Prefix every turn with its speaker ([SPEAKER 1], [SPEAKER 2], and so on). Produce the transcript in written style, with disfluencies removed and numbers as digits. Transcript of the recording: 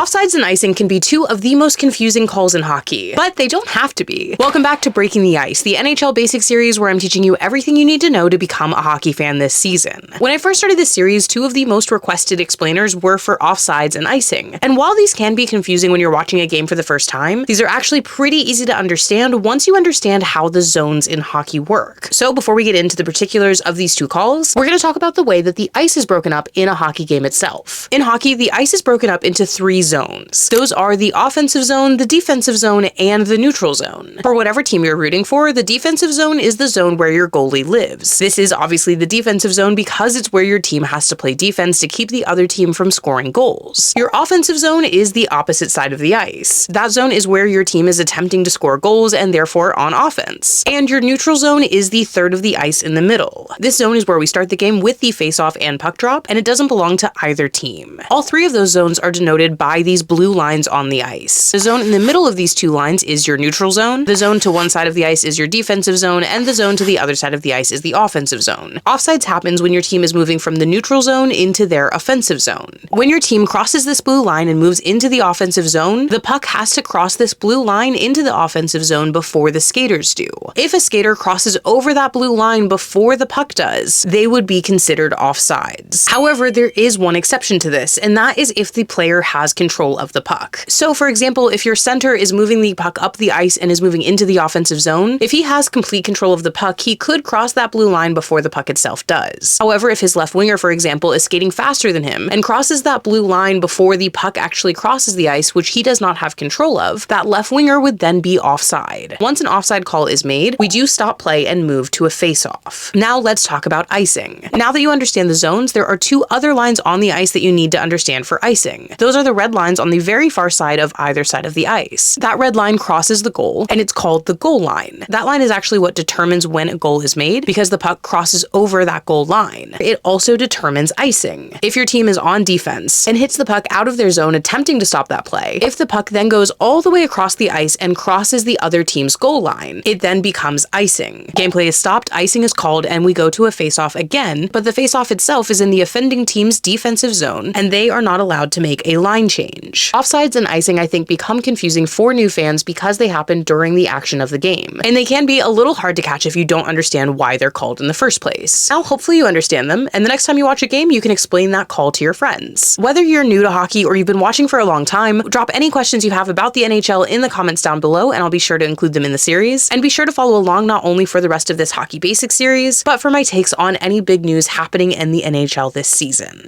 [SPEAKER 1] Offsides and icing can be two of the most confusing calls in hockey, but they don't have to be. Welcome back to Breaking the Ice, the NHL Basic series where I'm teaching you everything you need to know to become a hockey fan this season. When I first started this series, two of the most requested explainers were for offsides and icing. And while these can be confusing when you're watching a game for the first time, these are actually pretty easy to understand once you understand how the zones in hockey work. So before we get into the particulars of these two calls, we're going to talk about the way that the ice is broken up in a hockey game itself. In hockey, the ice is broken up into three zones. Those are the offensive zone, the defensive zone, and the neutral zone. For whatever team you're rooting for, the defensive zone is the zone where your goalie lives. This is obviously the defensive zone because it's where your team has to play defense to keep the other team from scoring goals. Your offensive zone is the opposite side of the ice. That zone is where your team is attempting to score goals and therefore on offense. And your neutral zone is the third of the ice in the middle. This zone is where we start the game with the face-off and puck drop, and it doesn't belong to either team. All three of those zones are denoted by these blue lines on the ice. The zone in the middle of these two lines is your neutral zone, the zone to one side of the ice is your defensive zone, and the zone to the other side of the ice is the offensive zone. Offsides happens when your team is moving from the neutral zone into their offensive zone. When your team crosses this blue line and moves into the offensive zone, the puck has to cross this blue line into the offensive zone before the skaters do. If a skater crosses over that blue line before the puck does, they would be considered offsides. However, there is one exception to this, and that is if the player has control of the puck. So for example, if your center is moving the puck up the ice and is moving into the offensive zone, if he has complete control of the puck, he could cross that blue line before the puck itself does. However, if his left winger, for example, is skating faster than him and crosses that blue line before the puck actually crosses the ice, which he does not have control of, that left winger would then be offside. Once an offside call is made, we do stop play and move to a face-off. Now let's talk about icing. Now that you understand the zones, there are two other lines on the ice that you need to understand for icing. Those are the red lines on the very far side of either side of the ice. That red line crosses the goal, and it's called the goal line. That line is actually what determines when a goal is made because the puck crosses over that goal line. It also determines icing. If your team is on defense and hits the puck out of their zone attempting to stop that play, if the puck then goes all the way across the ice and crosses the other team's goal line, it then becomes icing. Gameplay is stopped, icing is called, and we go to a face-off again, but the face-off itself is in the offending team's defensive zone, and they are not allowed to make a line change. Offsides and icing, I think, become confusing for new fans because they happen during the action of the game, and they can be a little hard to catch if you don't understand why they're called in the first place. Now, hopefully you understand them, and the next time you watch a game, you can explain that call to your friends. Whether you're new to hockey or you've been watching for a long time, drop any questions you have about the NHL in the comments down below, and I'll be sure to include them in the series. And be sure to follow along not only for the rest of this Hockey Basics series, but for my takes on any big news happening in the NHL this season.